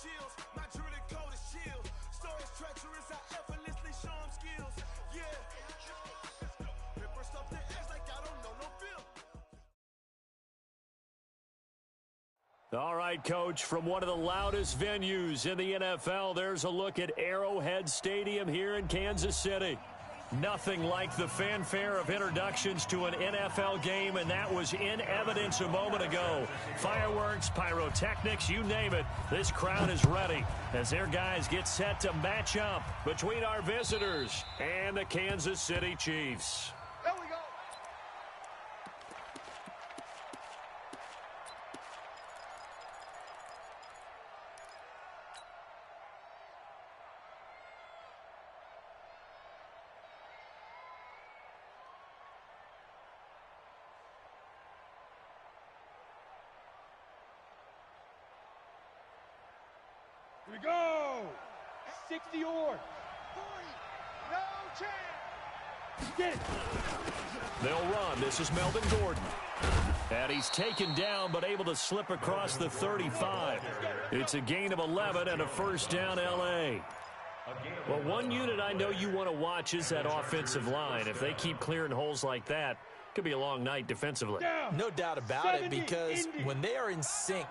chills. My jewelry coat is chill. Stories treacherous, I effortlessly show them skills. Yeah. Pepper stuff the edge like I don't know no bill. All right, Coach, from one of the loudest venues in the NFL, there's a look at Arrowhead Stadium here in Kansas City. Nothing like the fanfare of introductions to an NFL game, and that was in evidence a moment ago. Fireworks, pyrotechnics, you name it. This crowd is ready as their guys get set to match up between our visitors and the Kansas City Chiefs. There we go. Here we go! 60 or 40. No chance! Get it! They'll run. This is Melvin Gordon. And he's taken down but able to slip across the 35. It's a gain of 11 and a first down L.A. Well, one unit I know you want to watch is that offensive line. If they keep clearing holes like that, it could be a long night defensively. No doubt about it, because when they are in sync,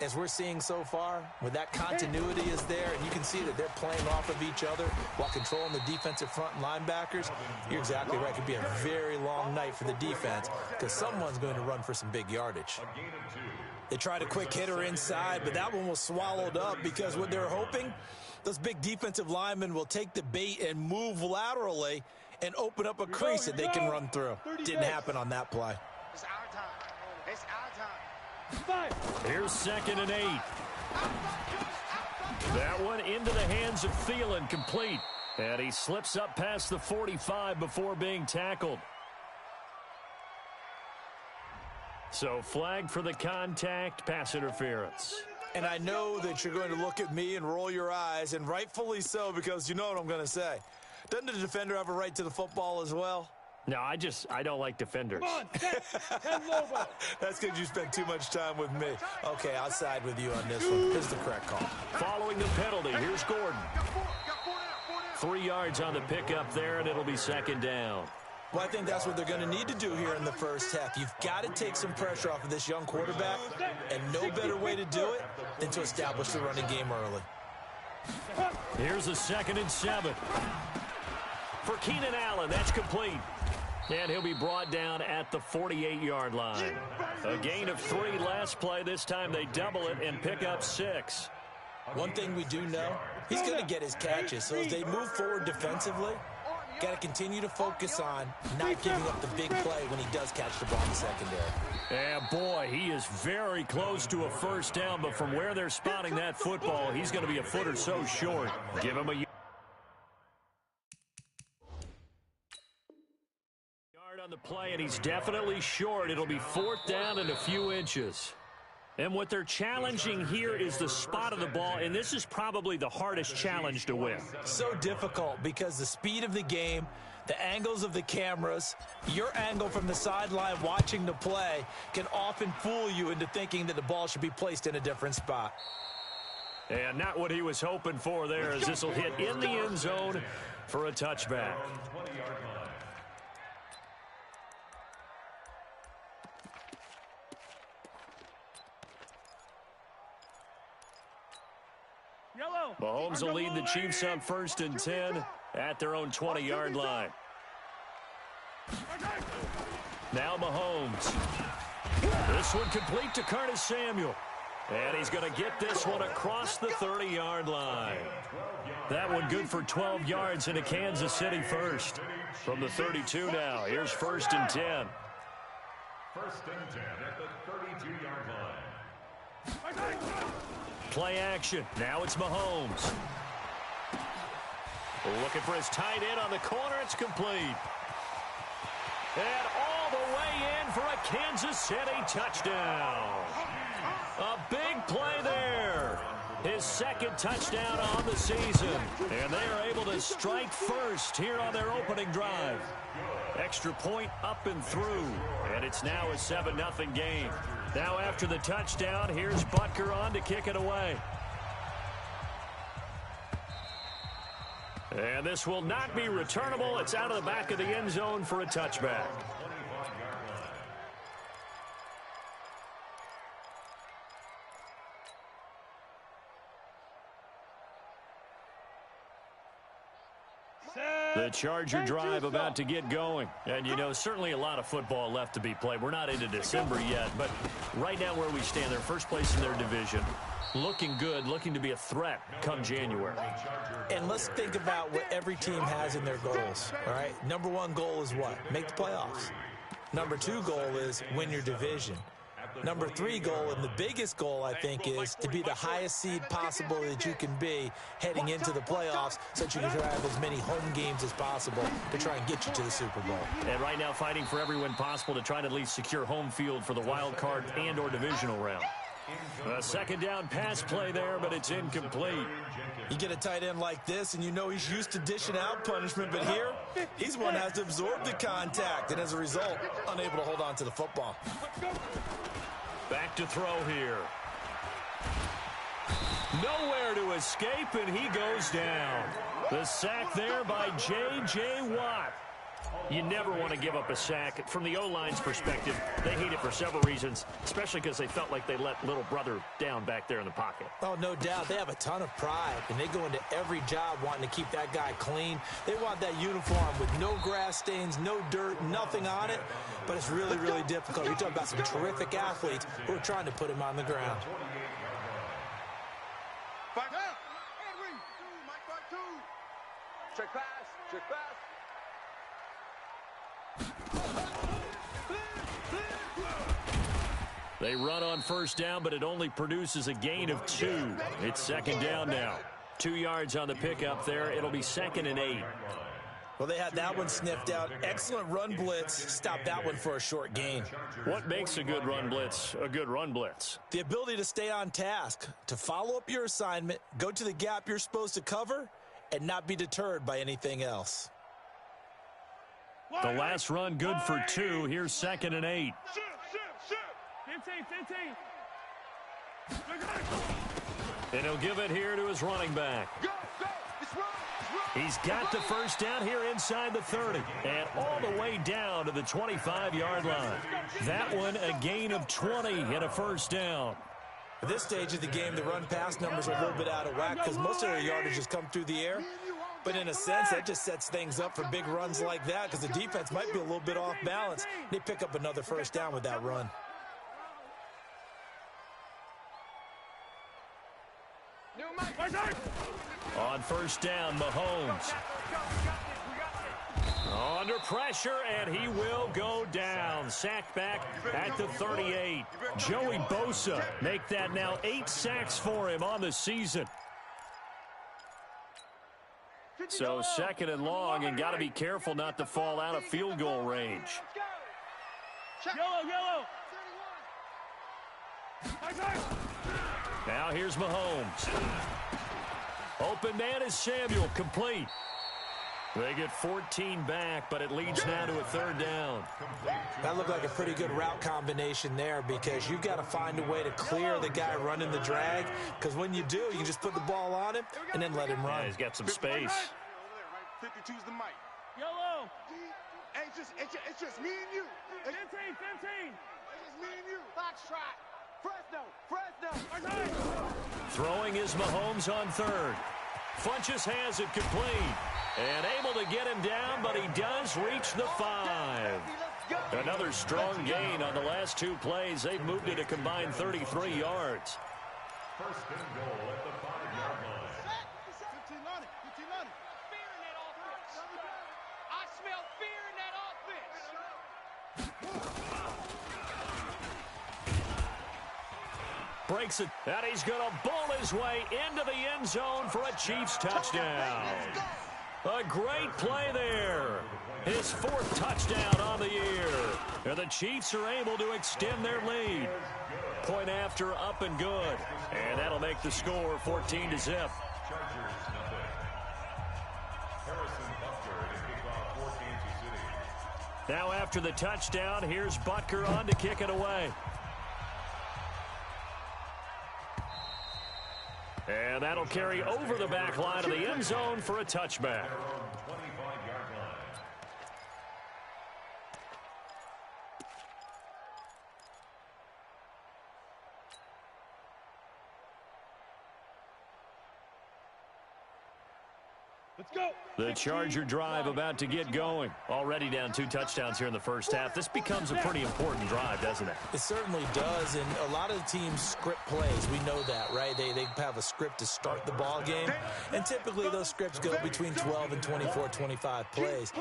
as we're seeing so far, where that continuity is there, and you can see that they're playing off of each other while controlling the defensive front linebackers, you're exactly right. It could be a very long night for the defense because someone's going to run for some big yardage. They tried a quick hitter inside, but that one was swallowed up because what they're hoping, those big defensive linemen will take the bait and move laterally and open up a crease that they can run through. Didn't happen on that play. It's our time. It's our time. Here's 2nd and 8. That one into the hands of Thielen, complete. And he slips up past the 45 before being tackled. So flag for the contact, pass interference. And I know that you're going to look at me and roll your eyes, and rightfully so, because you know what I'm going to say. Doesn't the defender have a right to the football as well? No, I don't like defenders. Come on, set, Lobo. That's because you spent too much time with me. Okay, I'll side with you on this one. This is the correct call. Following the penalty, here's Gordon. 3 yards on the pickup there, and it'll be 2nd down. Well, I think that's what they're going to need to do here in the first half. You've got to take some pressure off of this young quarterback, and no better way to do it than to establish the running game early. Here's a 2nd and 7. For Keenan Allen, that's complete. And he'll be brought down at the 48-yard line. A gain of 3 last play. This time they double it and pick up 6. One thing we do know, he's going to get his catches. So as they move forward defensively, got to continue to focus on not giving up the big play when he does catch the ball in the secondary. And boy, he is very close to a first down, but from where they're spotting that football, he's going to be a foot or so short. Give him a yard on the play, and he's definitely short. It'll be 4th down and a few inches. And what they're challenging here is the spot of the ball, and this is probably the hardest challenge to win. So difficult because the speed of the game, the angles of the cameras, your angle from the sideline watching the play can often fool you into thinking that the ball should be placed in a different spot. And not what he was hoping for there, as this will hit in the end zone for a touchback. Mahomes will lead the Chiefs on 1st and 10 at their own 20-yard line. Now Mahomes. This one complete to Curtis Samuel. And he's going to get this one across the 30-yard line. That one good for 12 yards into Kansas City first. From the 32 now, here's 1st and 10. 1st and 10 at the 32-yard line. Play action. Now it's Mahomes. Looking for his tight end on the corner. It's complete. And all the way in for a Kansas City touchdown. A big play there. His 2nd touchdown on the season. And they are able to strike first here on their opening drive. Extra point up and through. And it's now a 7-0 game. Now after the touchdown, here's Butker on to kick it away. And this will not be returnable. It's out of the back of the end zone for a touchback. The Charger drive about to get going. And, you know, certainly a lot of football left to be played. We're not into December yet, but right now where we stand, they're first place in their division. Looking good, looking to be a threat come January. And let's think about what every team has in their goals, all right? Number one goal is what? Make the playoffs. Number two goal is win your division. Number three goal, and the biggest goal, I think, is to be the highest seed possible that you can be heading into the playoffs so that you can have as many home games as possible to try and get you to the Super Bowl. And right now fighting for every win possible to try to at least secure home field for the wild card and or divisional round. A second down pass play there, but it's incomplete. You get a tight end like this, and you know he's used to dishing out punishment, but here, he's one that has to absorb the contact, and as a result, unable to hold on to the football. Back to throw here. Nowhere to escape, and he goes down. The sack there by J.J. Watt. You never want to give up a sack. From the O-line's perspective, they hate it for several reasons, especially because they felt like they let little brother down back there in the pocket. Oh, no doubt. They have a ton of pride, and they go into every job wanting to keep that guy clean. They want that uniform with no grass stains, no dirt, nothing on it, but it's really, really difficult. You're talking about some terrific athletes who are trying to put him on the ground. Check pass, check pass. They run on first down, but it only produces a gain of 2. It's second down now. 2 yards on the pickup there. It'll be 2nd and 8. Well, they had that one sniffed out. Excellent run blitz. Stop that one for a short gain. What makes a good run blitz a good run blitz? The ability to stay on task, to follow up your assignment, go to the gap you're supposed to cover, and not be deterred by anything else. The last run good for 2. Here's 2nd and 8. 15. And he'll give it here to his running back. He's got the first down here inside the 30 and all the way down to the 25-yard line. That one a gain of 20 and a first down. At this stage of the game, the run-pass numbers are a little bit out of whack because most of their yardage has come through the air. But in a sense, that just sets things up for big runs like that because the defense might be a little bit off balance. They pick up another first down with that run. On first down, Mahomes. Under pressure, and he will go down. Sacked back at the 38. Joey Bosa make that now 8 sacks for him on the season. So 2nd and long, and got to be careful not to fall out of field goal range. Yellow. Now here's Mahomes. Open man is Samuel, complete. They get 14 back, but it leads now to a 3rd down. That looked like a pretty good route combination there because you've got to find a way to clear the guy running the drag because when you do, you can just put the ball on him and then let him run. Yeah, he's got some space. 52's the mic. Yellow. Hey, it's just me and you. 15. It's just me and you. Foxtrot. Fresno. Throwing is Mahomes on 3rd. Funches has it complete. And able to get him down, but he does reach the 5. Another strong gain on the last 2 plays. They've moved it a combined 33 yards. First and goal at the 5-yard line. 15 on it. Fear in that offense. I smell fear in that offense. Breaks it, and he's going to bull his way into the end zone for a Chiefs touchdown. A great play there. His 4th touchdown on the year. And the Chiefs are able to extend their lead. Point after, up and good. And that'll make the score 14-0. Chargers nothing. Harrison Butker to kick off for Kansas City. Now after the touchdown, here's Butker on to kick it away. And that'll carry over the back line of the end zone for a touchback. 25-yard line. Let's go. The Charger drive about to get going. Already down 2 touchdowns here in the first half. This becomes a pretty important drive, doesn't it? It certainly does, and a lot of the teams script plays. We know that, right? They have a script to start the ball game, and typically those scripts go between 12 and 24, 25 plays.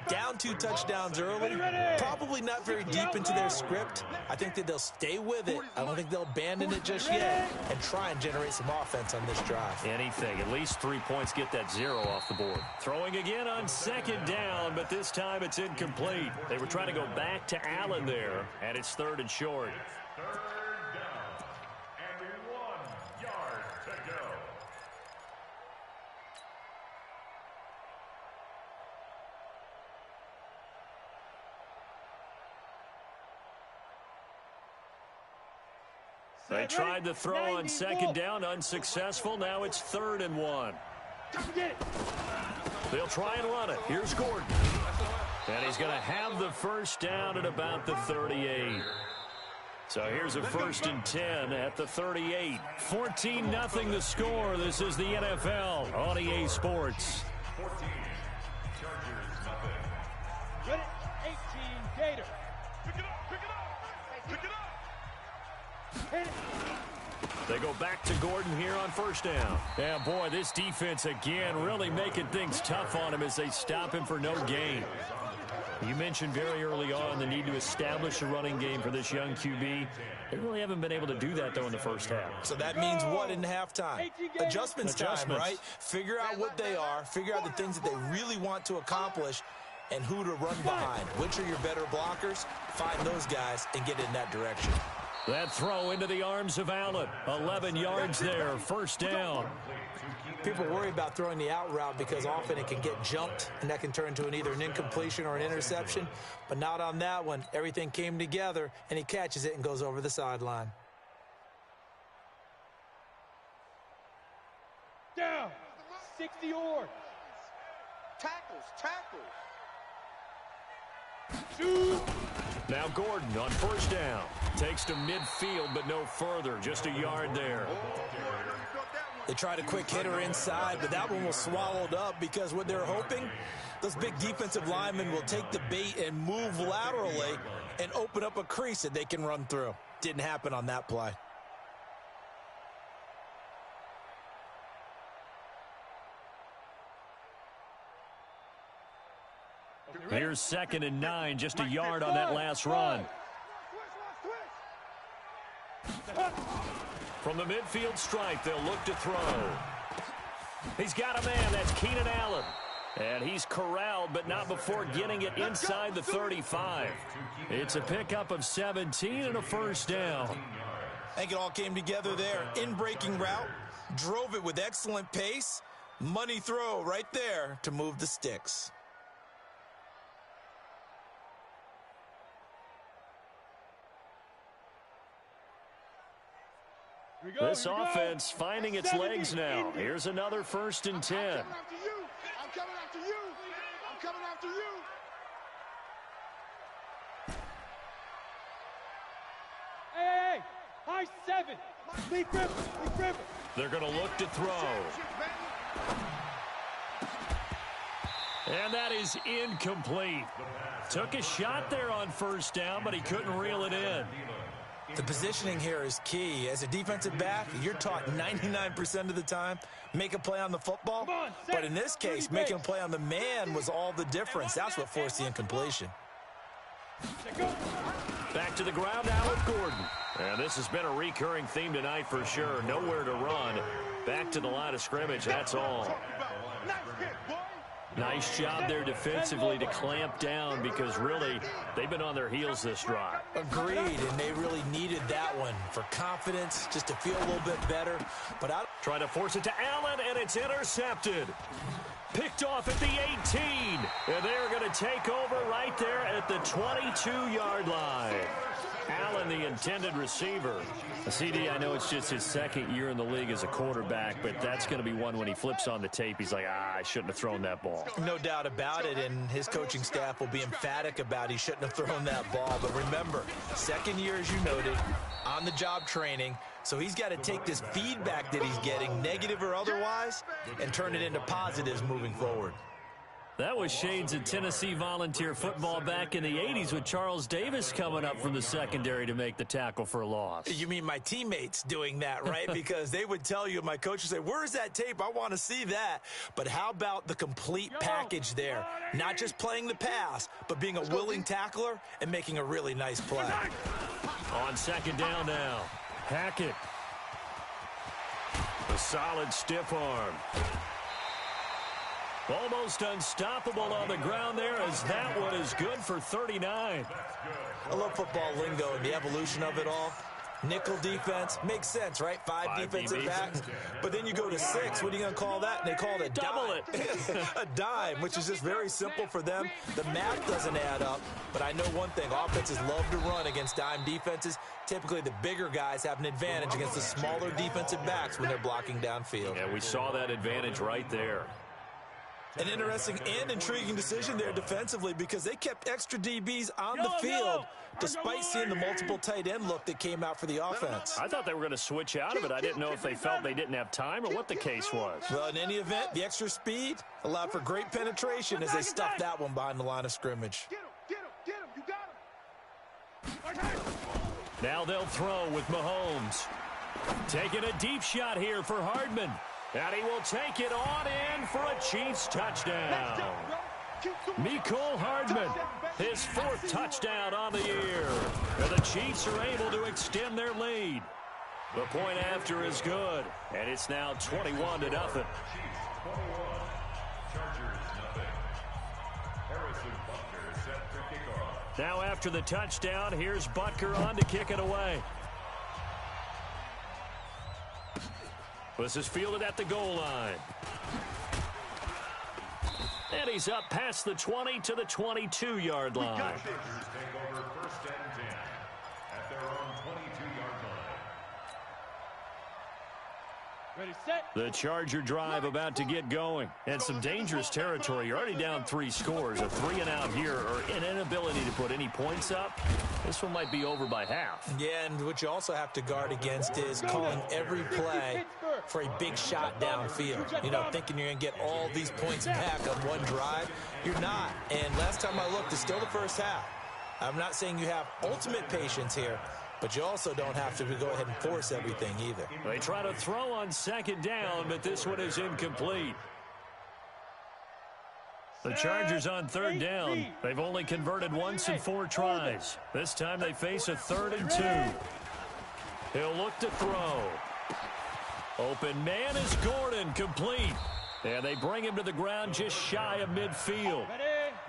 Down 2 touchdowns early, probably not very deep into their script. I think that they'll stay with it. I don't think they'll abandon it just yet and try and generate some offense on this drive. Anything. At least 3 points, get that 0 off the board. Throwing again on 2nd down, but this time it's incomplete. They were trying to go back to Allen there, and it's 3rd and short. 3rd down and 1 yard to go. They tried the throw on 2nd down, unsuccessful. Now it's 3rd and 1. They'll try and run it. Here's Gordon. And he's going to have the 1st down at about the 38. So here's a 1st and 10 at the 38. 14-0 the score. This is the NFL on EA Sports. 14. Chargers, nothing. Ready? 18, Gator. Pick it up, pick it up, pick it up. Hit it. They go back to Gordon here on 1st down. Yeah, boy, this defense again really making things tough on him as they stop him for no gain. You mentioned very early on the need to establish a running game for this young QB. They really haven't been able to do that, though, in the first half. So that means what in halftime? Adjustments time, right? Figure out what they are, figure out the things that they really want to accomplish, and who to run behind. Which are your better blockers? Find those guys and get in that direction. That throw into the arms of Allen. 11 yards there, 1st down. People worry about throwing the out route because often it can get jumped, and that can turn into either an incompletion or an interception. But not on that one. Everything came together, and he catches it and goes over the sideline. Down. 60 yards. Tackles, tackles. Shoot. Now Gordon on 1st down. Takes to midfield, but no further. Just a yard there. They tried a quick hitter inside, but that one was swallowed up because what they're hoping, those big defensive linemen will take the bait and move laterally and open up a crease that they can run through. Didn't happen on that play. Here's 2nd and 9, just a yard on that last run. From the midfield stripe, they'll look to throw. He's got a man. That's Keenan Allen. And he's corralled, but not before getting it inside the 35. It's a pickup of 17 and a 1st down. I think it all came together there. In-breaking route, drove it with excellent pace. Money throw right there to move the sticks. This offense finding its legs now. Here's another 1st and 10. I'm coming after you. I'm coming after you. I'm coming after you. Hey, high 7. Lee Griffin. They're going to look to throw. And that is incomplete. Took a shot there on 1st down, but he couldn't reel it in. The positioning here is key. As a defensive back, you're taught 99% of the time, make a play on the football. But in this case, making a play on the man was all the difference. That's what forced the incompletion. Back to the ground now with Gordon. And this has been a recurring theme tonight for sure. Nowhere to run. Back to the line of scrimmage, that's all. Nice job there defensively to clamp down because really they've been on their heels this drive. Agreed, and they really needed that one for confidence, just to feel a little bit better. But trying to force it to Allen, and it's intercepted. Picked off at the 18, and they're going to take over right there at the 22-yard line. Allen, the intended receiver. CD, I know it's just his second year in the league as a quarterback, but that's going to be one when he flips on the tape. He's like, I shouldn't have thrown that ball. No doubt about it, and his coaching staff will be emphatic about he shouldn't have thrown that ball. But remember, second year, as you noted, on-the-job training, so he's got to take this feedback that he's getting, negative or otherwise, and turn it into positives moving forward. That was shades of Tennessee Volunteer football back in the 80s with Charles Davis coming up from the secondary to make the tackle for a loss. You mean my teammates doing that, right? Because they would tell you, my coach would say, where's that tape? I want to see that. But how about the complete package there? Not just playing the pass, but being a willing tackler and making a really nice play. On second down now, Hackett. A solid stiff arm. Almost unstoppable on the ground there, as that one is good for 39. I love football lingo and the evolution of it all. Nickel defense makes sense, right? Five defensive backs. But then you go to 6. What are you going to call that? And they call it a double dime. A dime, which is just very simple for them. The math doesn't add up. But I know one thing. Offenses love to run against dime defenses. Typically, the bigger guys have an advantage against the smaller defensive backs when they're blocking downfield. Yeah, we saw that advantage right there. An interesting and intriguing decision there defensively, because they kept extra DBs on the field despite seeing the multiple tight end look that came out for the offense. I thought they were going to switch out of it. I didn't know if they felt they didn't have time or what the case was. Well, in any event, the extra speed allowed for great penetration as they stuffed that one behind the line of scrimmage. Get him, you got him. Now they'll throw with Mahomes. Taking a deep shot here for Hardman. And he will take it on in for a Chiefs touchdown. Mecole Hardman, his 4th touchdown on the year. And the Chiefs are able to extend their lead. The point after is good, and it's now 21-0. Chiefs 21, Chargers nothing. Harrison Butker set to kick off. Now after the touchdown, here's Butker on to kick it away. This is fielded at the goal line. And he's up past the 20 to the 22-yard line. Chargers take over 1st and 10 at their own 22-yard line. Ready, set. The Charger drive about to get going. And some dangerous territory. You're already down 3 scores. A 3-and-out here, or an inability to put any points up. This one might be over by half. Yeah, and what you also have to guard against is calling every play for a big shot downfield. You know, thinking you're going to get all these points back on one drive. You're not. And last time I looked, it's still the first half. I'm not saying you have ultimate patience here, but you also don't have to go ahead and force everything either. They try to throw on second down, but this one is incomplete. The Chargers on 3rd down. They've only converted once in 4 tries. This time they face a 3rd and 2. He'll look to throw. Open man is Gordon, complete. And they bring him to the ground just shy of midfield.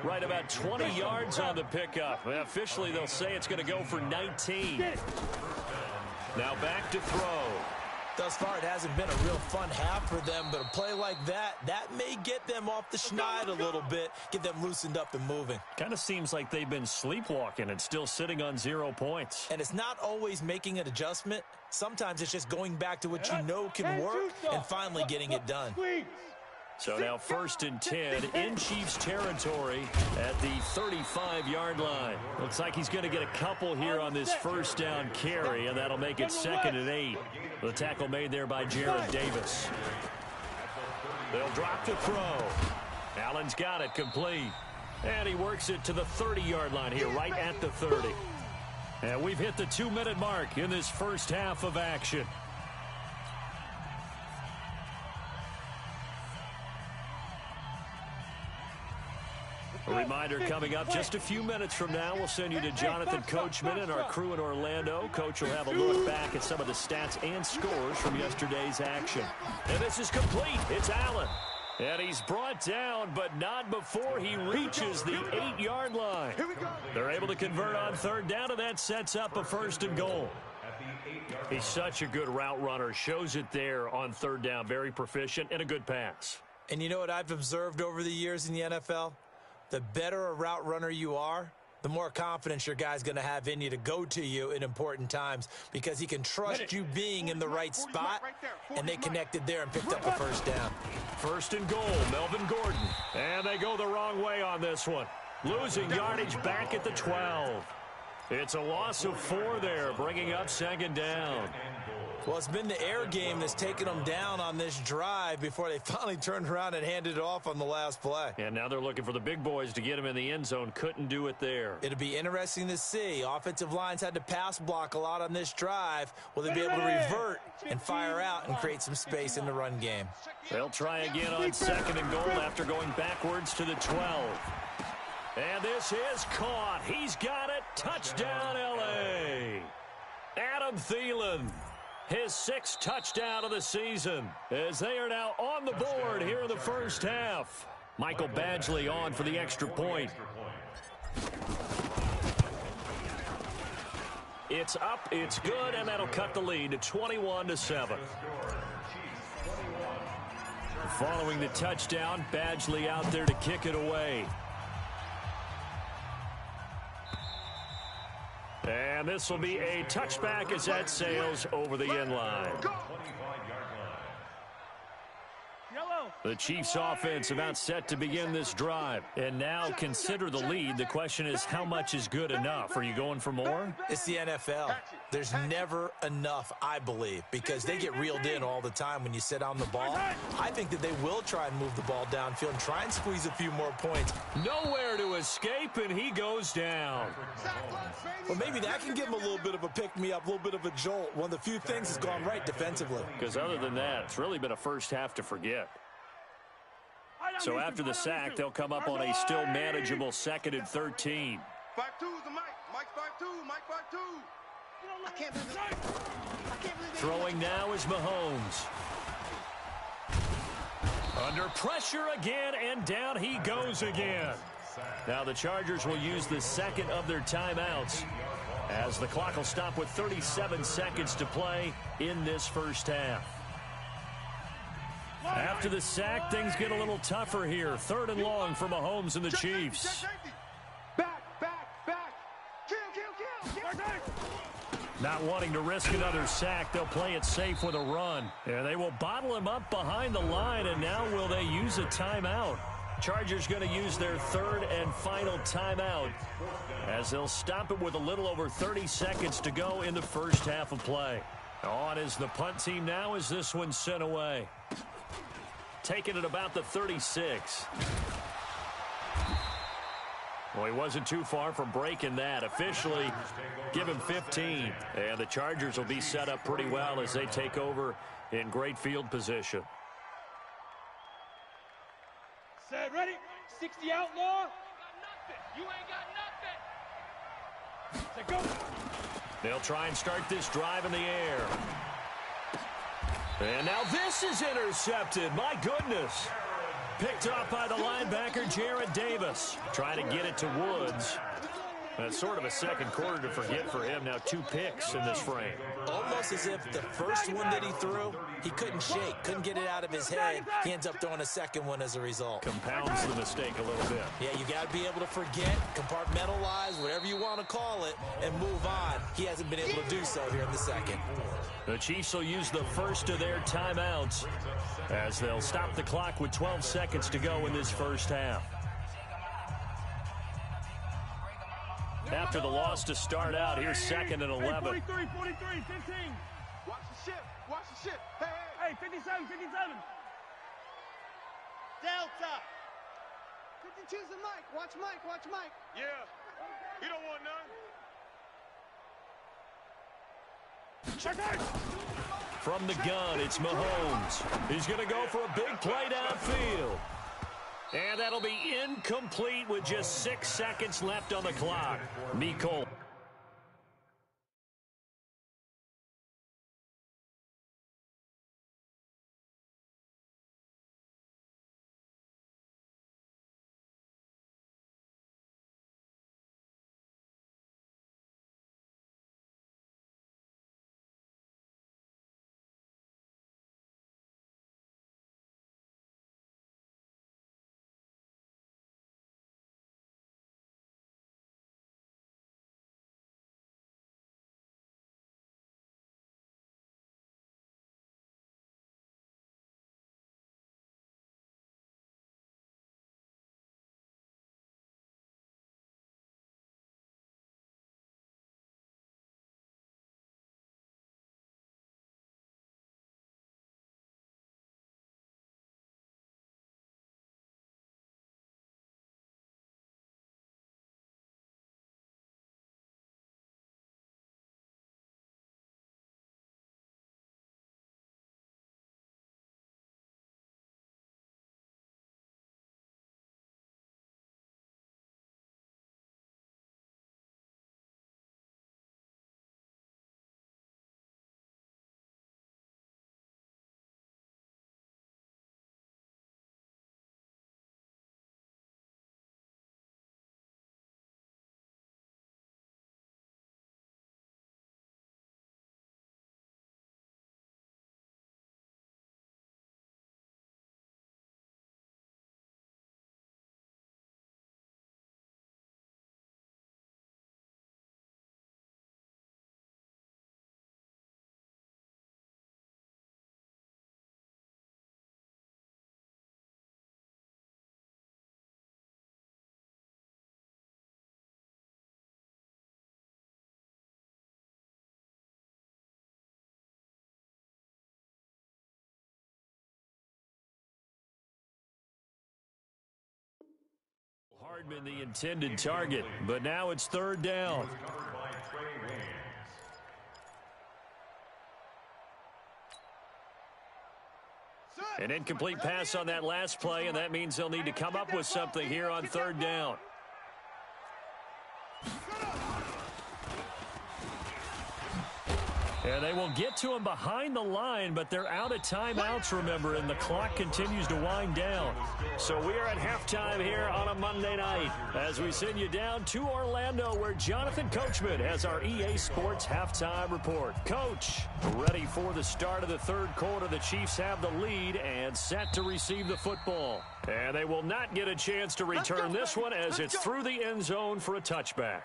Right about 20 yards on the pickup. Officially, they'll say it's going to go for 19. Now back to throw. Thus far, it hasn't been a real fun half for them, but a play like that may get them off the schneid a little bit, get them loosened up and moving. Kind of seems like they've been sleepwalking and still sitting on 0 points. And it's not always making an adjustment. Sometimes it's just going back to what you know can work and finally getting it done. So now 1st and 10 in Chiefs territory at the 35-yard line. Looks like he's going to get a couple here on this 1st down carry, and that'll make it 2nd and 8. The tackle made there by Jared Davis. They'll drop to throw. Allen's got it, complete. And he works it to the 30-yard line here, right at the 30. And we've hit the 2-minute mark in this first half of action. A reminder coming up just a few minutes from now, we'll send you to Jonathan Coachman and our crew in Orlando. Coach will have a look back at some of the stats and scores from yesterday's action. And this is complete. It's Allen. And he's brought down, but not before he reaches the 8-yard line. They're able to convert on 3rd down, and that sets up a 1st and goal. He's such a good route runner. Shows it there on 3rd down. Very proficient and a good pass. And you know what I've observed over the years in the NFL? The better a route runner you are, the more confidence your guy's going to have in you to go to you in important times because he can trust you being in the right spot, and they connected there and picked up the first down. First and goal, Melvin Gordon. And they go the wrong way on this one. Losing yardage back at the 12. It's a loss of 4 there, bringing up second down. Well, it's been the air game that's taken them down on this drive before they finally turned around and handed it off on the last play. And now they're looking for the big boys to get him in the end zone. Couldn't do it there. It'll be interesting to see. Offensive lines had to pass block a lot on this drive. Will they be able to revert and fire out and create some space in the run game? They'll try again on second and goal after going backwards to the 12. And this is caught. He's got it. Touchdown, L.A. Adam Thielen. His 6th touchdown of the season as they are now on the board here in the first half. Michael Badgley on for the extra point. It's up, it's good, and that'll cut the lead to 21-7. Following the touchdown, Badgley out there to kick it away. And this will be a touchback as that sails over the end line. The Chiefs offense about set to begin this drive. And now consider the lead. The question is, how much is good enough? Are you going for more? It's the NFL. There's never enough, I believe, because they get reeled in all the time when you sit on the ball. I think that they will try and move the ball downfield and try and squeeze a few more points. Nowhere to escape, and he goes down. Well, maybe that can give him a little bit of a pick-me-up, a little bit of a jolt. One of the few things that's gone right defensively. Because other than that, it's really been a first half to forget. So after the sack, they'll come up on a still manageable 2nd and 13. 5-2 is the Mike. Mike 5-2. Mike 5-2. I can't believe it. Throwing now is Mahomes. Under pressure again, and down he goes again. Now the Chargers will use the 2nd of their timeouts as the clock will stop with 37 seconds to play in this first half. After the sack, things get a little tougher here. 3rd and long for Mahomes and the Chiefs. Back. Kill. Not wanting to risk another sack, they'll play it safe with a run. And they will bottle him up behind the line, and now will they use a timeout? Chargers going to use their 3rd and final timeout as they'll stop it with a little over 30 seconds to go in the first half of play. On is the punt team now as this one's sent away. Taking it about the 36. Well, he wasn't too far from breaking that. Officially, give him 15. And the Chargers will be set up pretty well as they take over in great field position. Set, ready? 60 outlaw. You ain't got nothing. Set, go. They'll try and start this drive in the air. And now this is intercepted. My goodness. Picked off by the linebacker, Jared Davis. Trying to get it to Woods. That's sort of a second quarter to forget for him. Now 2 picks in this frame. Almost as if the first one that he threw, he couldn't shake, couldn't get it out of his head. He ends up throwing a second one as a result. Compounds the mistake a little bit. Yeah, you got to be able to forget, compartmentalize, whatever you want to call it, and move on. He hasn't been able to do so here in the second. The Chiefs will use the first of their timeouts as they'll stop the clock with 12 seconds to go in this first half. After the loss to start out, here's 2nd and 11. 43, 15. Watch the ship. Hey, 57. Delta. 52's the Mike. Watch Mike. Yeah. You don't want none. From the gun, it's Mahomes. He's going to go for a big play downfield. And that'll be incomplete with just 6 seconds left on the clock. Nicole. Hardman the intended target, but now it's third down. An incomplete pass on that last play, and that means they'll need to come up with something here on third down. And they will get to him behind the line, but they're out of timeouts, remember, and the clock continues to wind down. So we are at halftime here on a Monday night as we send you down to Orlando, where Jonathan Coachman has our EA Sports halftime report. Coach, ready for the start of the third quarter. The Chiefs have the lead and set to receive the football. And they will not get a chance to return this one as it's through the end zone for a touchback.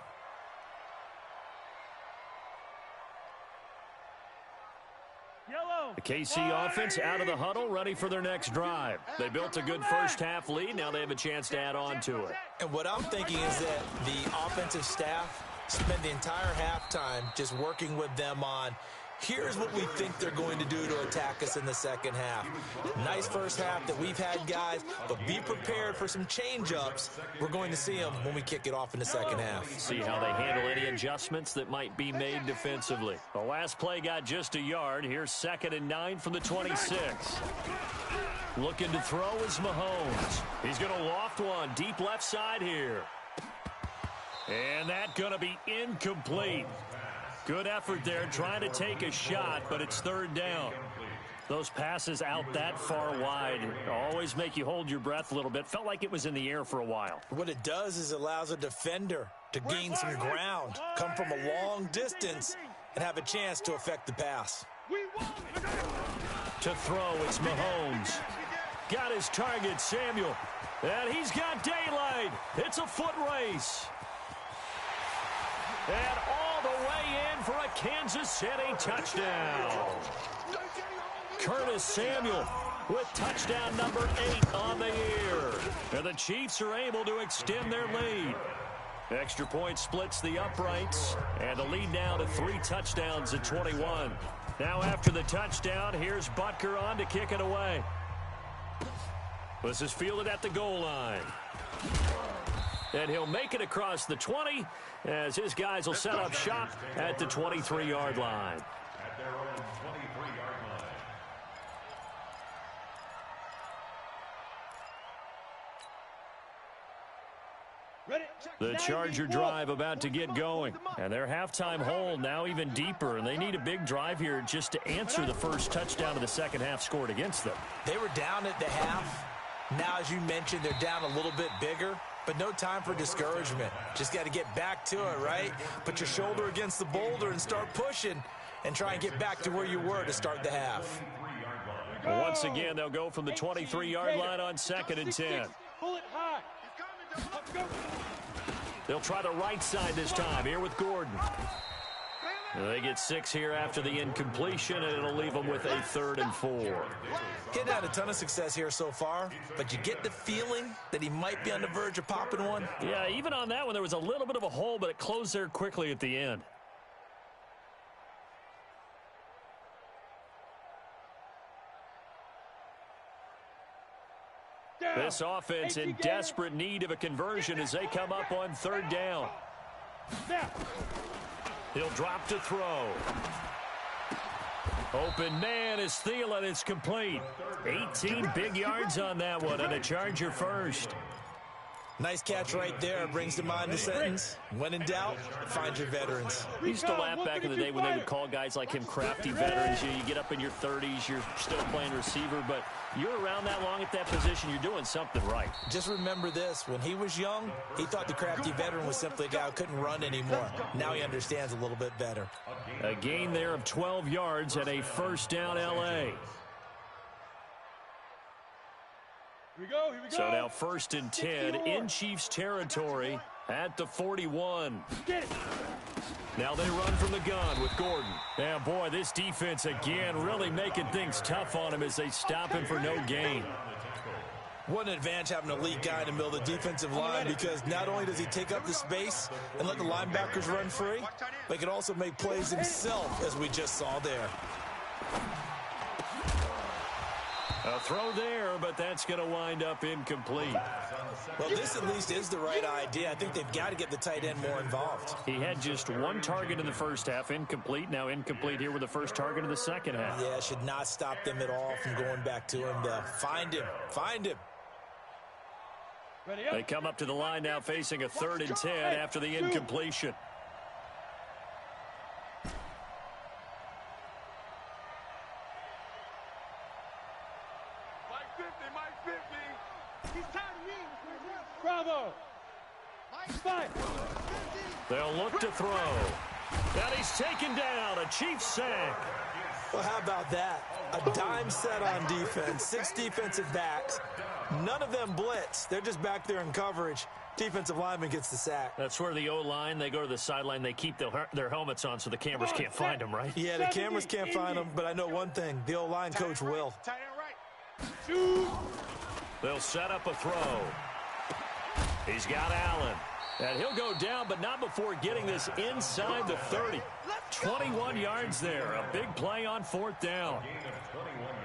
The KC offense out of the huddle, ready for their next drive. They built a good first-half lead. Now they have a chance to add on to it. And what I'm thinking is that the offensive staff spent the entire halftime just working with them on, here's what we think they're going to do to attack us in the second half. Nice first half that we've had, guys, but be prepared for some change-ups. We're going to see them when we kick it off in the second half. See how they handle any adjustments that might be made defensively. The last play got just a yard. Here's 2nd and 9 from the 26. Looking to throw is Mahomes. He's going to loft one deep left side here. And that's going to be incomplete. Good effort there, trying to take a shot, but it's third down. Those passes out that far wide always make you hold your breath a little bit. Felt like it was in the air for a while. What it does is it allows a defender to gain some ground, come from a long distance, and have a chance to affect the pass. To throw, it's Mahomes. Got his target, Samuel. And he's got daylight. It's a foot race. And all the way in for a Kansas City touchdown. Curtis Samuel with touchdown number 8 on the year. And the Chiefs are able to extend their lead. Extra point splits the uprights, and the lead now to 3 touchdowns at 21. Now after the touchdown, here's Butker on to kick it away. This is fielded at the goal line. And he'll make it across the 20 as his guys will set up shop at the 23-yard line. At their own 23-yard line. The Charger drive about to get going. And their halftime hold now even deeper. And they need a big drive here just to answer the first touchdown of the second half scored against them. They were down at the half. Now, as you mentioned, they're down a little bit bigger. But no time for discouragement. Just got to get back to it, right? Put your shoulder against the boulder and start pushing and try and get back to where you were to start the half. Once again, they'll go from the 23-yard line on 2nd and 10. They'll try the right side this time here with Gordon. They get 6 here after the incompletion, and it'll leave them with a 3rd and 4. He's had a ton of success here so far, but you get the feeling that he might be on the verge of popping one. Yeah, even on that one, there was a little bit of a hole, but it closed there quickly at the end. This offense in desperate need of a conversion as they come up on 3rd down. He'll drop to throw. Open man is Thielen. It's complete. 18 big yards on that one, and a Charger first. Nice catch right there. Brings to mind the sentence, when in doubt, find your veterans. We used to laugh back in the day when they would call guys like him crafty veterans. You get up in your 30s, you're still playing receiver, but you're around that long at that position, you're doing something right. Just remember this. When he was young, he thought the crafty veteran was simply a guy who couldn't run anymore. Now he understands a little bit better. A gain there of 12 yards and a first down L.A. Here we go. So now 1st and 10 in Chiefs territory at the 41. Now they run from the gun with Gordon. And boy, this defense again really making things tough on him as they stop him for no gain. What an advantage having an elite guy in the middle of the defensive line, because not only does he take up the space and let the linebackers run free, but he can also make plays himself, as we just saw there. A throw there, but that's going to wind up incomplete. Well, this at least is the right idea. I think they've got to get the tight end more involved. He had just one target in the first half, incomplete. Now incomplete here with the first target of the second half. Yeah, should not stop them at all from going back to him. Find him. Find him. They come up to the line now facing a 3rd and 10 after the incompletion. Bravo. They'll look to throw. And he's taken down. A Chiefs sack. Well, how about that? A dime set on defense. 6 defensive backs. None of them blitz. They're just back there in coverage. Defensive lineman gets the sack. That's where the O-line, they go to the sideline, they keep their helmets on so the cameras can't find them, right? Yeah, the cameras can't find them, but I know one thing. The O-line coach will. They'll set up a throw. He's got Allen. And he'll go down, but not before getting this inside the 30. 21 yards there. A big play on 4th down.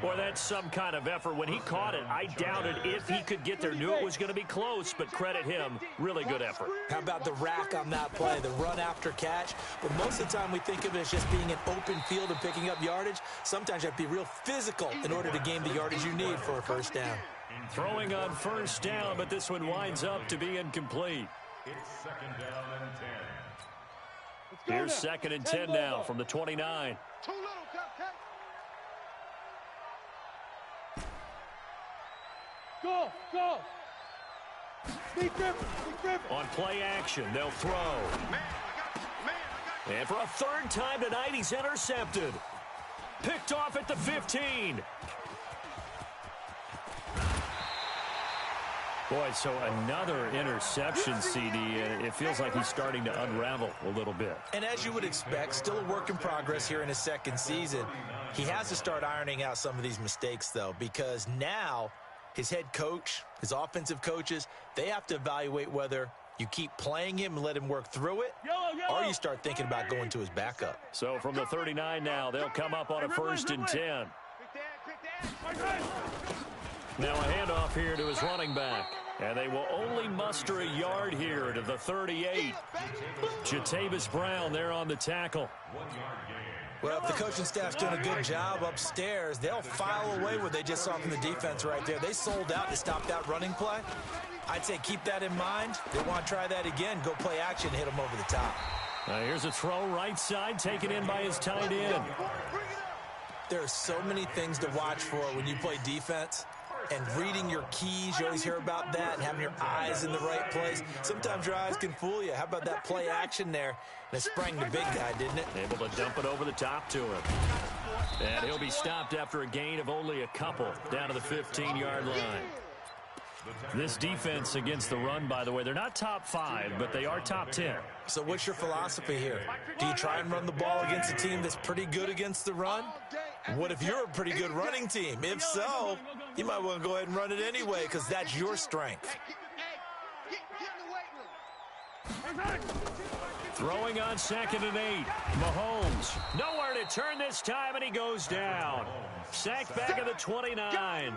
Boy, that's some kind of effort. When he caught it, I doubted if he could get there. Knew it was going to be close, but credit him. Really good effort. How about the rack on that play, the run after catch? But most of the time we think of it as just being an open field and picking up yardage. Sometimes you have to be real physical in order to gain the yardage you need for a first down. Throwing on 1st down, but this one winds up to be incomplete. It's 2nd down and 10. Here's 2nd and 10 now from the 29. Too little, Cupcake. Go. Big Griffin. On play action, they'll throw. Man, I got you. And for a 3rd time tonight, he's intercepted. Picked off at the 15. Boy, so another interception, CD. It feels like he's starting to unravel a little bit. And as you would expect, still a work in progress here in his 2nd season. He has to start ironing out some of these mistakes, though, because now his head coach, his offensive coaches, they have to evaluate whether you keep playing him and let him work through it, or you start thinking about going to his backup. So from the 39 now, they'll come up on a 1st and 10. Now a handoff here to his running back. And they will only muster a yard here to the 38. Jatavis Brown there on the tackle. Well, if the coaching staff's doing a good job upstairs, they'll file away what they just saw from the defense right there. They sold out to stop that running play. I'd say keep that in mind. They want to try that again. Go play action, hit them over the top. Here's a throw right side, taken in by his tight end. There are so many things to watch for when you play defense. And reading your keys, you always hear about that, and having your eyes in the right place. Sometimes your eyes can fool you. How about that play action there? And it sprang the big guy, didn't it? Able to dump it over the top to him. And he'll be stopped after a gain of only a couple down to the 15-yard line. This defense against the run, by the way, they're not top 5, but they are top 10. So what's your philosophy here? Do you try and run the ball against a team that's pretty good against the run? What if you're a pretty good running team? If so, you might want to go ahead and run it anyway because that's your strength. Throwing on 2nd and 8. Mahomes. Nowhere to turn this time, and he goes down. Sacked back at the 29.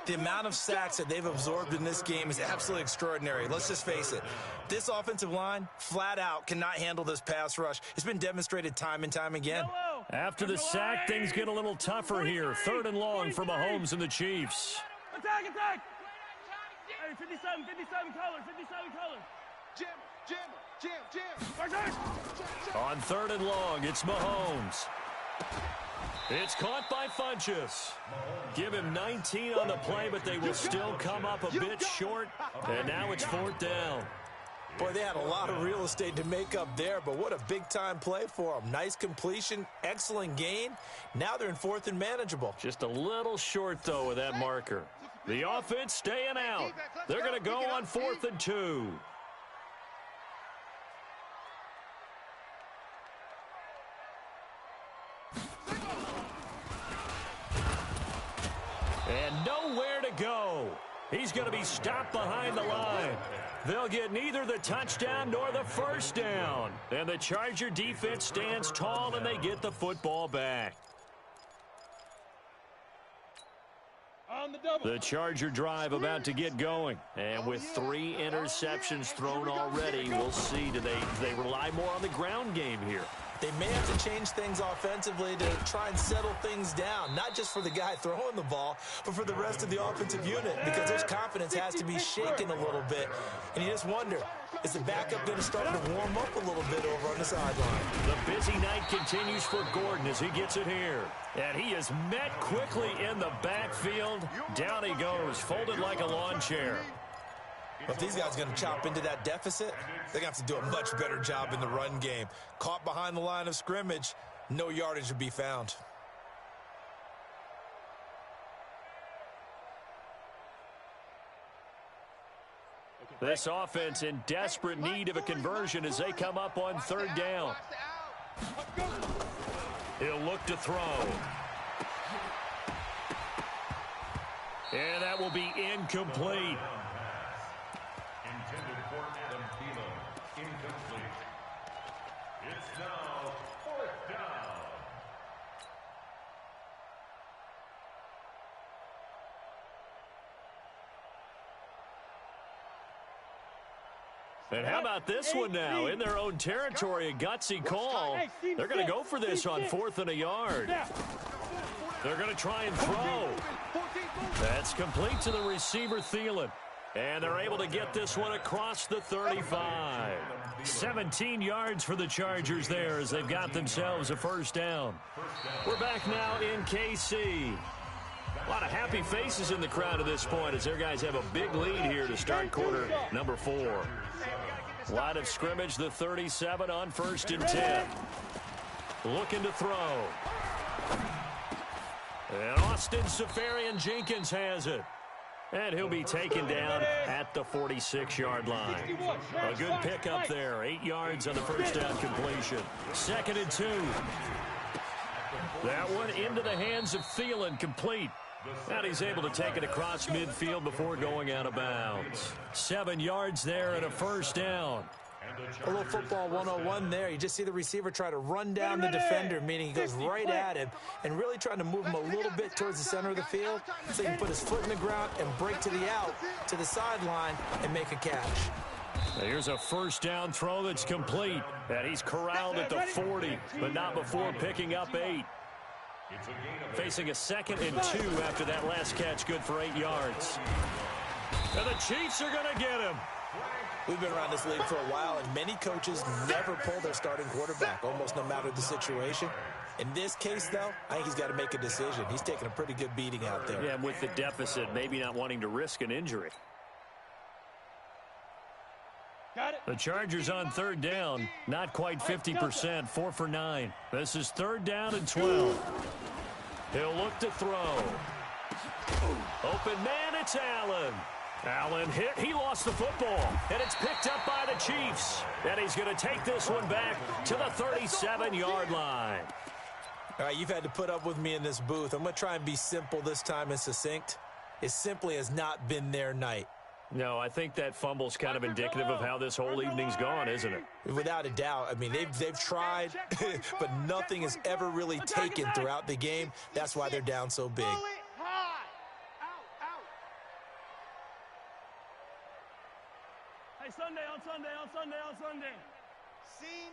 The amount of sacks that they've absorbed in this game is absolutely extraordinary. Let's just face it. This offensive line, flat out, cannot handle this pass rush. It's been demonstrated time and time again. After the sack, things get a little tougher here. 3rd and long for Mahomes and the Chiefs. Attack! Hey, 57 colors. Jim. On 3rd and long, it's Mahomes. It's caught by Funchess. Give him 19 on the play, but they will still come up a bit short. And now it's 4th down. Boy, they had a lot of real estate to make up there, but what a big-time play for them. Nice completion, excellent gain. Now they're in 4th and manageable. Just a little short, though, with that marker. The offense staying out. They're going to go on 4th and 2. And nowhere to go. He's going to be stopped behind the line. They'll get neither the touchdown nor the first down. And the Charger defense stands tall, and they get the football back. The Charger drive about to get going. And with 3 interceptions thrown already, we'll see. Do they rely more on the ground game here? They may have to change things offensively to try and settle things down, not just for the guy throwing the ball, but for the rest of the offensive unit, because their confidence has to be shaken a little bit. And you just wonder, is the backup going to start to warm up a little bit over on the sideline? The busy night continues for Gordon as he gets it here. And he is met quickly in the backfield. Down he goes, folded like a lawn chair. But if these guys are going to chop into that deficit, they're going to have to do a much better job in the run game. Caught behind the line of scrimmage, no yardage to be found. This offense in desperate need of a conversion as they come up on 3rd down. He'll look to throw. And that will be incomplete. Intended for Adam Thielen. Incomplete. It's now 4th down. And how about this one now? In their own territory, a gutsy call. They're going to go for this on 4th and a yard. They're going to try and throw. That's complete to the receiver, Thielen. And they're able to get this one across the 35. 17 yards for the Chargers there as they've got themselves a 1st down. We're back now in KC. A lot of happy faces in the crowd at this point as their guys have a big lead here to start quarter number 4. Line of scrimmage, the 37 on 1st and 10. Looking to throw. And Austin Safarian-Jenkins has it. And he'll be taken down at the 46-yard line. A good pickup there. 8 yards on the 1st down completion. 2nd and 2. That one into the hands of Thielen, complete. And he's able to take it across midfield before going out of bounds. 7 yards there and a 1st down. A little football 101 there. You just see the receiver try to run down the defender, meaning he goes right at him and really trying to move him a little bit towards the center of the field so he can put his foot in the ground and break to the out, to the sideline, and make a catch. Here's a 1st down throw that's complete. And he's corralled at the 40, but not before picking up 8. Facing a 2nd and 2 after that last catch, good for 8 yards. And the Chiefs are going to get him. We've been around this league for a while, and many coaches never pull their starting quarterback, almost no matter the situation. In this case, though, I think he's got to make a decision. He's taking a pretty good beating out there. Yeah, and with the deficit, maybe not wanting to risk an injury. The Chargers on 3rd down, not quite 50%, 4 for 9. This is 3rd down and 12. He'll look to throw. Open man, it's Allen. Allen hit, he lost the football, and it's picked up by the Chiefs. And he's going to take this one back to the 37-yard line. All right, you've had to put up with me in this booth. I'm going to try and be simple this time and succinct. It simply has not been their night. No, I think that fumble's kind of indicative of how this whole evening's gone, isn't it? Without a doubt. I mean, they've tried, but nothing has ever really taken throughout the game. That's why they're down so big. Hey, Sunday, on Sunday, on Sunday, on Sunday. Scene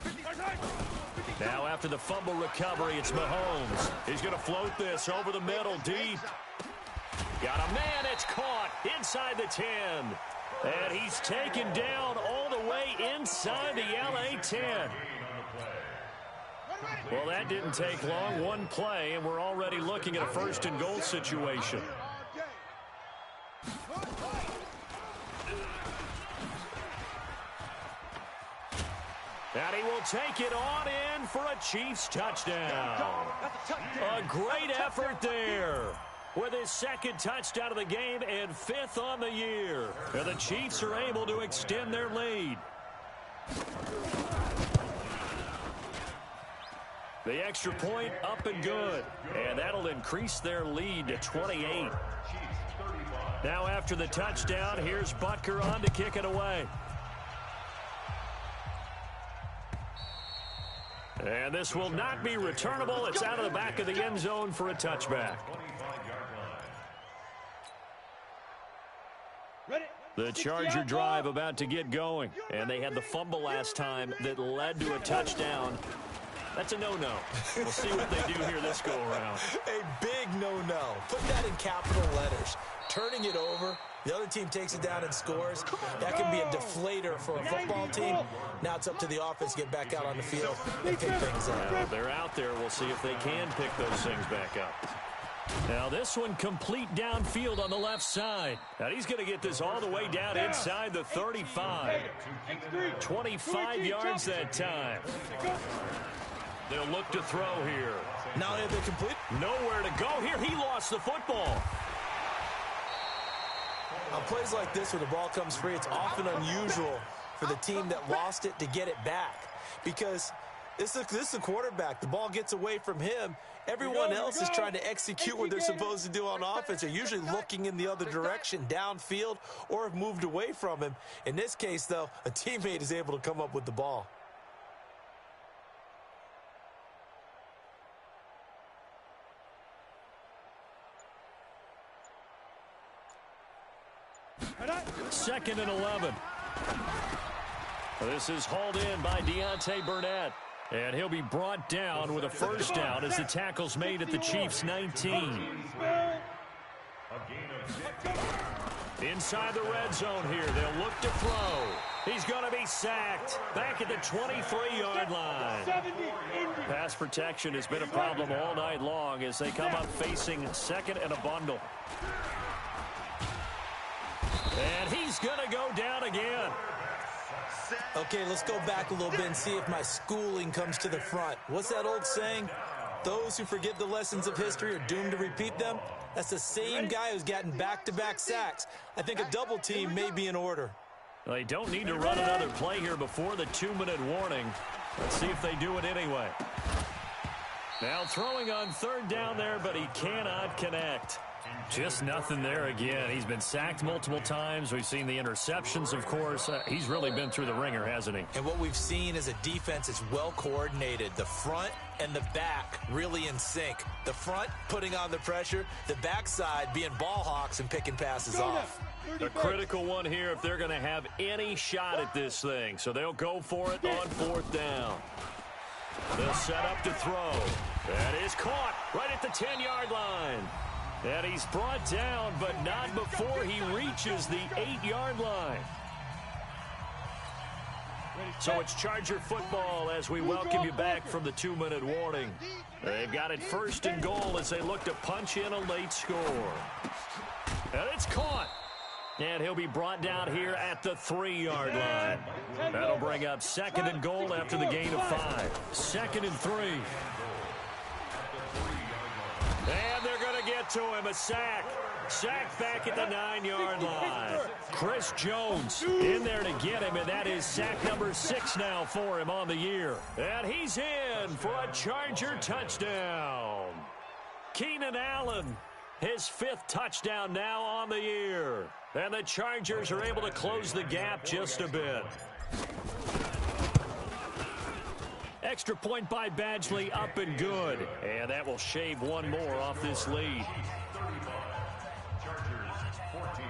6. Now after the fumble recovery, it's Mahomes. He's going to float this over the middle, deep. Got a man, it's caught inside the 10. And he's taken down all the way inside the LA 10. Well, that didn't take long. One play, and we're already looking at a 1st and goal situation. And he will take it on in for a Chiefs touchdown. A great effort there with his 2nd touchdown of the game and 5th on the year. And the Chiefs are able to extend their lead. The extra point up and good. And that'll increase their lead to 28. Now after the touchdown, here's Butker on to kick it away. And this will not be returnable. It's out of the back of the end zone for a touchback. The Charger drive about to get going. And they had the fumble last time that led to a touchdown. That's a no-no. We'll see what they do here this go-around. A big no-no. Put that in capital letters. Turning it over, the other team takes it down and scores. That can be a deflator for a football team. Now it's up to the offense to get back out on the field and pick things up. They're out there. We'll see if they can pick those things back up. Now this one complete downfield on the left side. Now he's going to get this all the way down inside the 35. 25 yards that time. They'll look to throw here. Now they have the complete. Nowhere to go here. He lost the football. On plays like this where the ball comes free, it's often unusual for the team that lost it to get it back. Because this is a quarterback. The ball gets away from him. Everyone else is trying to execute what they're supposed to do on offense. They're usually looking in the other direction, downfield, or have moved away from him. In this case, though, a teammate is able to come up with the ball. Second and 11. This is hauled in by Deontay Burnett. And he'll be brought down with a first down as the tackle's made at the Chiefs' 19. Inside the red zone here. They'll look to throw. He's going to be sacked back at the 23-yard line. Pass protection has been a problem all night long as they come up facing second and a bundle. And he's going to go down again. Okay, let's go back a little bit and see if my schooling comes to the front. What's that old saying? Those who forget the lessons of history are doomed to repeat them. That's the same guy who's gotten back-to-back sacks. I think a double team may be in order. They don't need to run another play here before the 2-minute warning. Let's see if they do it anyway. Now throwing on third down there, but he cannot connect. Just nothing there again. He's been sacked multiple times. We've seen the interceptions, of course. He's really been through the ringer, hasn't he? And what we've seen is a defense is well coordinated. The front and the back really in sync. The front putting on the pressure. The backside being ball hawks and picking passes off. A critical one here if they're going to have any shot at this thing. So they'll go for it on fourth down. They'll set up to throw. That is caught right at the 10-yard line. And he's brought down, but not before he reaches the 8-yard line. So it's Charger football as we welcome you back from the 2-minute warning. They've got it first and goal as they look to punch in a late score. And it's caught. And he'll be brought down here at the 3-yard line. That'll bring up second and goal after the gain of 5. Second and 3. And they're going to get to him, a sack. Sack back at the 9-yard line. Chris Jones in there to get him, and that is sack number 6 now for him on the year. And he's in for a Charger touchdown. Keenan Allen, his 5th touchdown now on the year. And the Chargers are able to close the gap just a bit. Extra point by Badgley, up and good. And that will shave one more off this lead. Chargers 14.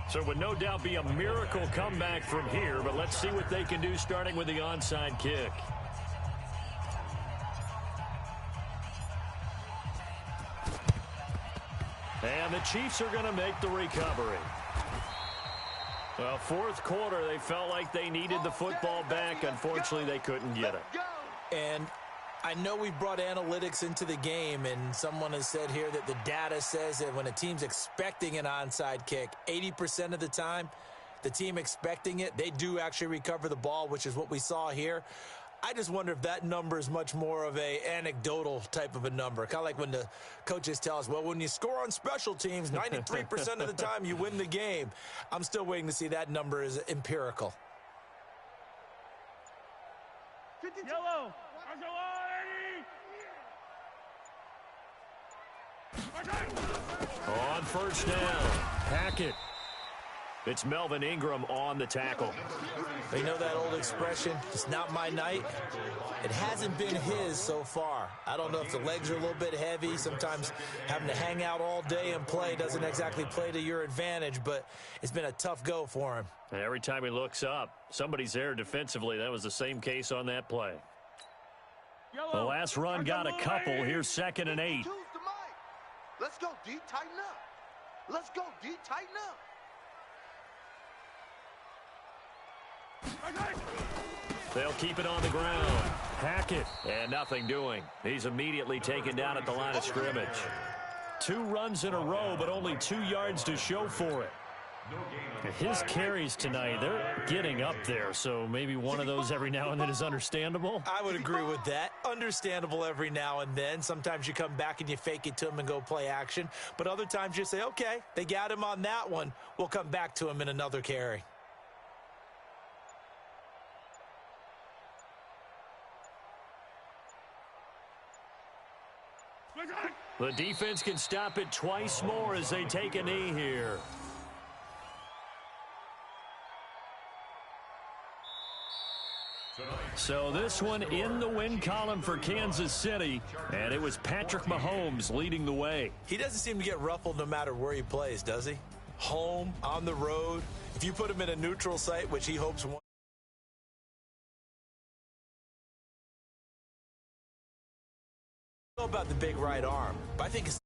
So it would no doubt be a miracle comeback from here, but let's see what they can do starting with the onside kick. And the Chiefs are going to make the recovery. Well, fourth quarter, they felt like they needed the football back. Unfortunately, they couldn't get it. And I know we brought analytics into the game, and someone has said here that the data says that when a team's expecting an onside kick, 80% of the time, the team expecting it, they do actually recover the ball, which is what we saw here. I just wonder if that number is much more of a anecdotal type of a number. Kind of like when the coaches tell us, well, when you score on special teams, 93% of the time you win the game. I'm still waiting to see that number is empirical. Yellow. On first down, Hackett. It's Melvin Ingram on the tackle. You know that old expression, it's not my night? It hasn't been his so far. I don't know if the legs are a little bit heavy. Sometimes having to hang out all day and play doesn't exactly play to your advantage, but it's been a tough go for him. And every time he looks up, somebody's there defensively. That was the same case on that play. The last run got a couple. Here's 2nd and 8. Let's go, D. Tighten up. Let's go, D. Tighten up. They'll keep it on the ground. Hackett, and nothing doing. He's immediately taken down at the line of scrimmage. 2 runs in a row, but only 2 yards to show for it. His carries tonight, they're getting up there, so maybe one of those every now and then is understandable. I would agree with that. Understandable every now and then. Sometimes you come back and you fake it to him and go play action. But other times you say, okay, they got him on that one. We'll come back to him in another carry. The defense can stop it twice more as they take a knee here. So this one in the win column for Kansas City, and it was Patrick Mahomes leading the way. He doesn't seem to get ruffled no matter where he plays, does he? Home, on the road. If you put him in a neutral site, which he hopes one. About the big right arm, but I think it's